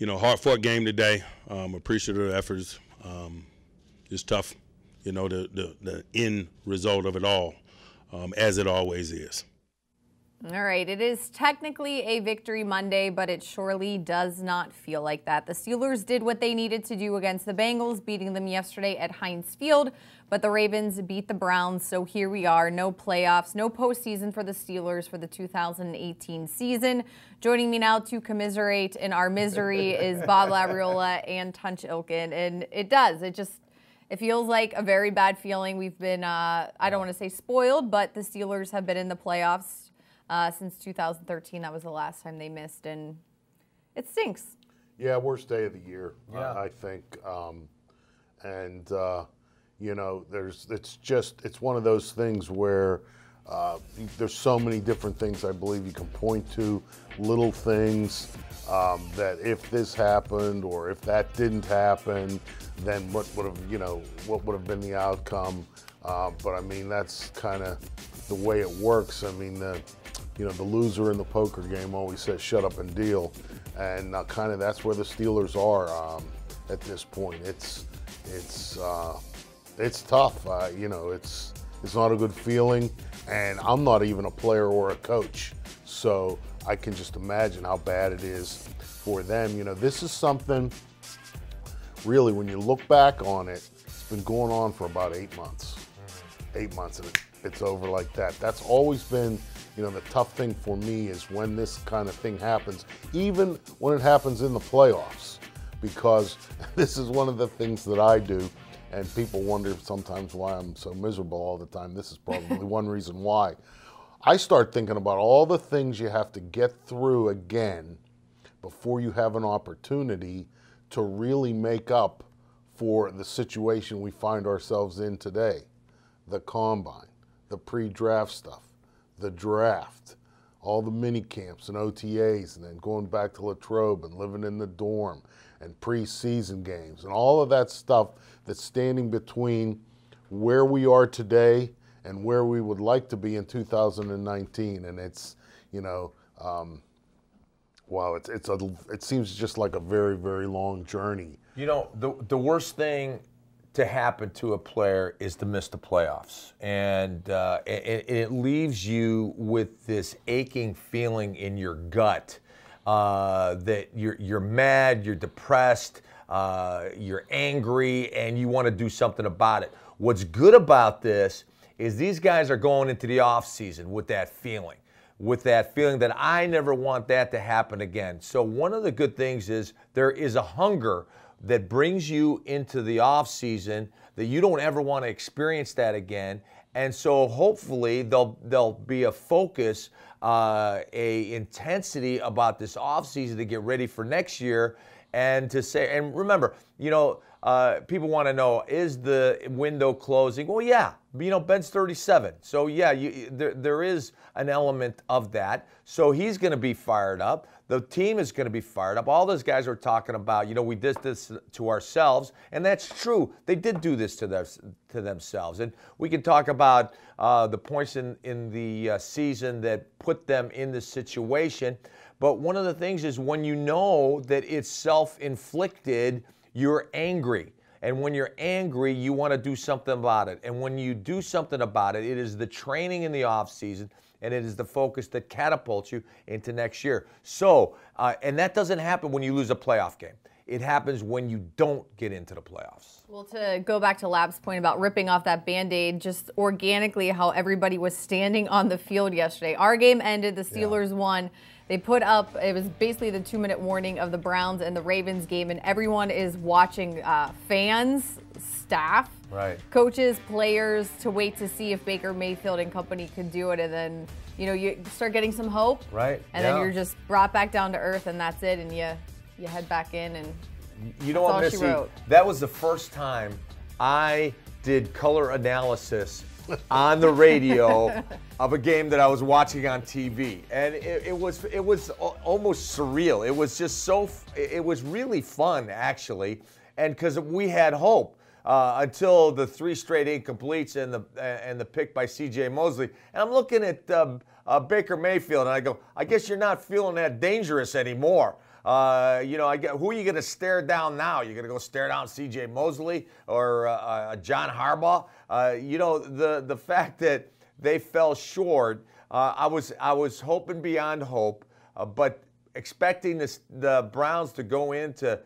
hard-fought game today. Appreciative of the efforts. It's tough, the end result of it all, as it always is. All right, it is technically a victory Monday, but it surely does not feel like that. The Steelers did what they needed to do against the Bengals, beating them yesterday at Heinz Field, but the Ravens beat the Browns, so here we are. No playoffs, no postseason for the Steelers for the 2018 season. Joining me now to commiserate in our misery is Bob Labriola and Tunch Ilkin, and it feels like a very bad feeling. We've been, I don't want to say spoiled, but the Steelers have been in the playoffs since 2013. That was the last time they missed, and it stinks. Yeah, worst day of the year, yeah. I think. It's one of those things where there's so many different things I believe you can point to, little things that if this happened or if that didn't happen, then what would have been the outcome. But I mean, that's kind of the way it works. I mean, the loser in the poker game always says, "Shut up and deal," and kind of that's where the Steelers are at this point. It's tough. It's not a good feeling, and I'm not even a player or a coach, so I can just imagine how bad it is for them. This is something. Really, when you look back on it, it's been going on for about 8 months. 8 months, and it's over like that. That's always been, the tough thing for me is when this kind of thing happens, even when it happens in the playoffs, because this is one of the things that I do, and people wonder sometimes why I'm so miserable all the time. This is probably one reason why. I start thinking about all the things you have to get through again before you have an opportunity to really make up for the situation we find ourselves in today. The combine, the pre-draft stuff, the draft, all the mini camps and OTAs, and then going back to Latrobe and living in the dorm and preseason games and all of that stuff that's standing between where we are today and where we would like to be in 2019. And it's, it seems just like a very, very long journey. The worst thing to happen to a player is to miss the playoffs, and it leaves you with this aching feeling in your gut that you're mad, you're depressed, you're angry, and you want to do something about it. What's good about this is these guys are going into the offseason with that feeling that I never want that to happen again. So one of the good things is there is a hunger that brings you into the off season that you don't ever want to experience that again. And so hopefully there'll be a focus, a intensity about this off season to get ready for next year, and to say, and remember, people want to know, is the window closing? Well, yeah, Ben's 37. So yeah, there is an element of that. So he's going to be fired up. The team is going to be fired up. All those guys are talking about, we did this to ourselves, and that's true. They did do this to themselves. And we can talk about the points in the season that put them in this situation. But one of the things is when you know that it's self-inflicted, you're angry. And when you're angry, you want to do something about it. And when you do something about it, it is the training in the offseason, and it is the focus that catapults you into next year. So, and that doesn't happen when you lose a playoff game. It happens when you don't get into the playoffs. Well, to go back to Lab's point about ripping off that Band-Aid, just organically how everybody was standing on the field yesterday. Our game ended, the Steelers won. They put up, it was basically the 2-minute warning of the Browns and the Ravens game, and everyone is watching, fans, staff, right, coaches, players, to wait to see if Baker Mayfield and company could do it. And then, you start getting some hope. Right. And then you're just brought back down to earth, and that's it. And you head back in, and you know what, Missy? That was the first time I did color analysis on the radio of a game that I was watching on TV, and it was almost surreal. It was just it was really fun, actually, and because we had hope until the 3 straight incompletes and the pick by C.J. Mosley. And I'm looking at Baker Mayfield, and I go, I guess you're not feeling that dangerous anymore. Who are you going to stare down now? You're going to go stare down C.J. Mosley or John Harbaugh? The fact that they fell short, I was hoping beyond hope, but expecting the Browns to go into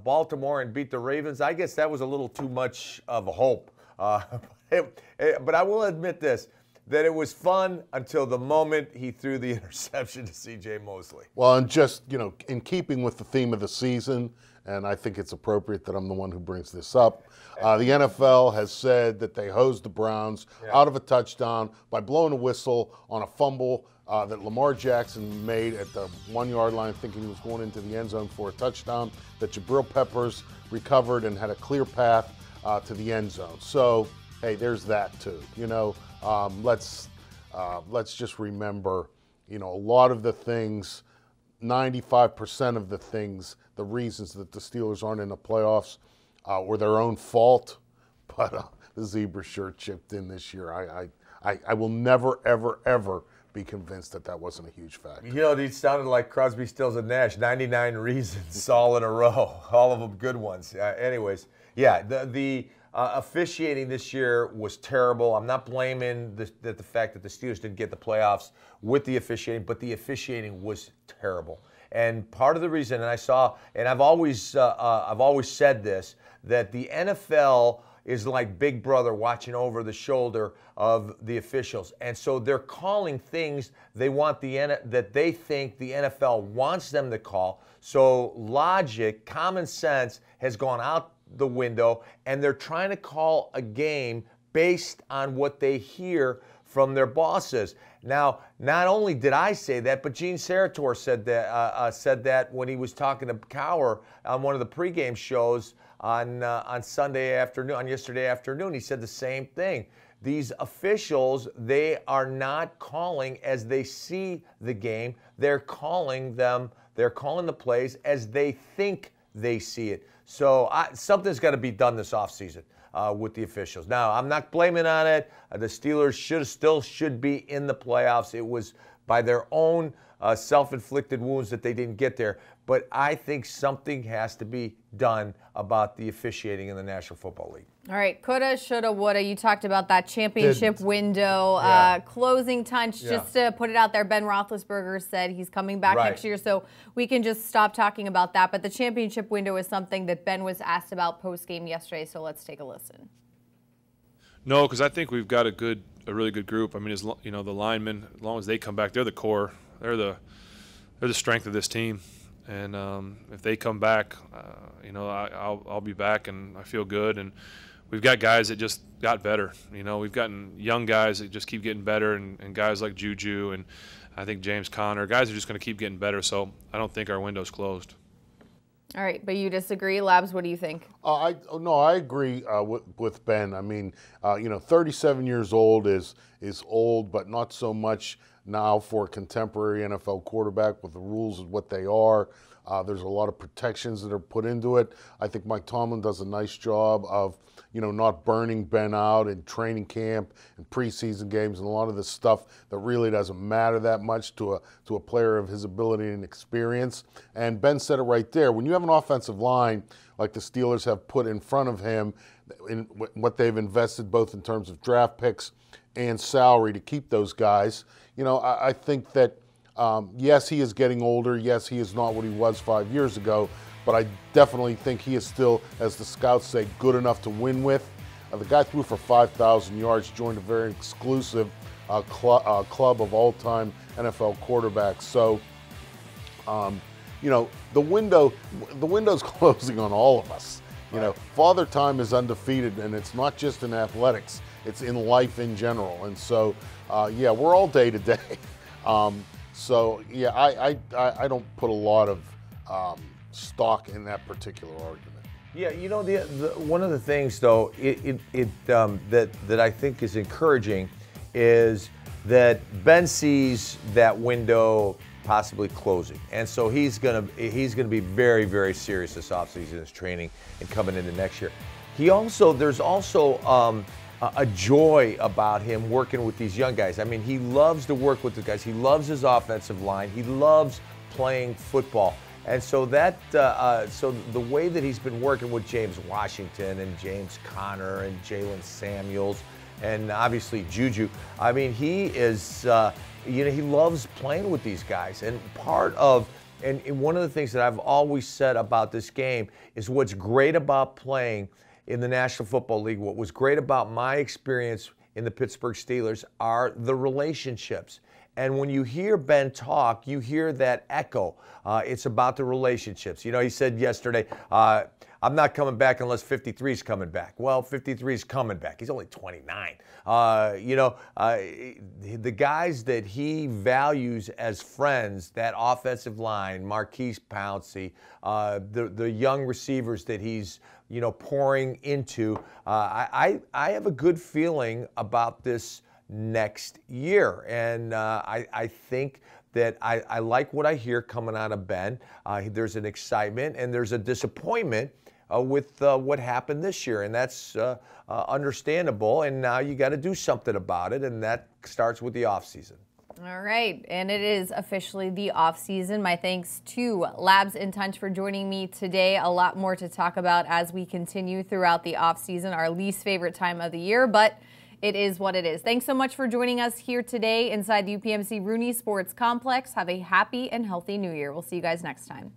Baltimore and beat the Ravens, I guess that was a little too much of a hope. But I will admit this, that it was fun until the moment he threw the interception to C.J. Mosley. Well, and just, in keeping with the theme of the season, and I think it's appropriate that I'm the one who brings this up, the NFL has said that they hosed the Browns out of a touchdown by blowing a whistle on a fumble that Lamar Jackson made at the 1-yard line, thinking he was going into the end zone for a touchdown, that Jabril Peppers recovered and had a clear path to the end zone. So, hey, there's that too. Let's just remember, a lot of the things, 95% of the things, the reasons that the Steelers aren't in the playoffs were their own fault. But the zebra shirt chipped in this year. I will never, ever, ever be convinced that wasn't a huge factor. These sounded like Crosby, Stills, and Nash. 99 reasons all in a row, all of them good ones. Anyways, yeah, the officiating this year was terrible. I'm not blaming the fact that the Steelers didn't get the playoffs with the officiating, but the officiating was terrible. And part of the reason, and I've always said this, that the NFL is like Big Brother watching over the shoulder of the officials, and so they're calling things that they think the NFL wants them to call. So logic, common sense has gone out the window, and they're trying to call a game based on what they hear from their bosses. Now, not only did I say that, but Gene Sarator said that when he was talking to Cowher on one of the pregame shows on Sunday afternoon, on yesterday afternoon. He said the same thing. These officials, they are not calling as they see the game. They're calling the plays as they think they see it. So something's got to be done this offseason with the officials. Now, I'm not blaming on it. The Steelers should be in the playoffs. It was by their own self-inflicted wounds that they didn't get there. But I think something has to be done about the officiating in the National Football League. All right, coulda, shoulda, woulda. You talked about that championship window closing. Tunch, just to put it out there, Ben Roethlisberger said he's coming back next year, so we can just stop talking about that. But the championship window is something that Ben was asked about post-game yesterday, so let's take a listen. No, because I think we've got a really good group. I mean, the linemen, as long as they come back, they're the core. They're the strength of this team. And if they come back, I'll be back, and I feel good. And we've got guys that just got better. We've gotten young guys that just keep getting better, and guys like Juju and I think James Conner, guys are just going to keep getting better. So I don't think our window's closed. All right, but you disagree, Labs? What do you think? I agree with Ben. I mean, 37 years old is old, but not so much now for a contemporary NFL quarterback with the rules of what they are. There's a lot of protections that are put into it. I think Mike Tomlin does a nice job of, not burning Ben out in training camp and preseason games and a lot of this stuff that really doesn't matter that much to a player of his ability and experience. And Ben said it right there. When you have an offensive line like the Steelers have put in front of him, in what they've invested both in terms of draft picks and salary to keep those guys, I think that, yes, he is getting older. Yes, he is not what he was 5 years ago, but I definitely think he is still, as the scouts say, good enough to win with. The guy threw for 5,000 yards, joined a very exclusive club of all-time NFL quarterbacks. So, the window's closing on all of us. Father Time is undefeated, and it's not just in athletics. It's in life in general. And so, we're all day to day. I don't put a lot of stock in that particular argument. Yeah, one of the things though that I think is encouraging is that Ben sees that window possibly closing, and so he's gonna be very, very serious this offseason, his training, and coming into next year. There's also a joy about him working with these young guys. I mean, he loves to work with the guys. He loves his offensive line. He loves playing football. And so so the way that he's been working with James Washington and James Conner and Jalen Samuels and obviously Juju, I mean, he is, he loves playing with these guys. And and one of the things that I've always said about this game is what's great about playing in the National Football League, what was great about my experience in the Pittsburgh Steelers are the relationships. And when you hear Ben talk, you hear that echo. It's about the relationships. You know, he said yesterday, I'm not coming back unless 53 is coming back. Well, 53 is coming back. He's only 29. The guys that he values as friends, that offensive line, Marquise Pouncey, the young receivers that he's, pouring into, I have a good feeling about this next year. And I think that I like what I hear coming out of Ben. There's an excitement and there's a disappointment with what happened this year, and that's understandable. And now you got to do something about it, and that starts with the offseason. All right, and it is officially the off-season. My thanks to Labs and Tunch for joining me today. A lot more to talk about as we continue throughout the off-season, our least favorite time of the year, but it is what it is. Thanks so much for joining us here today inside the UPMC Rooney Sports Complex. Have a happy and healthy New Year. We'll see you guys next time.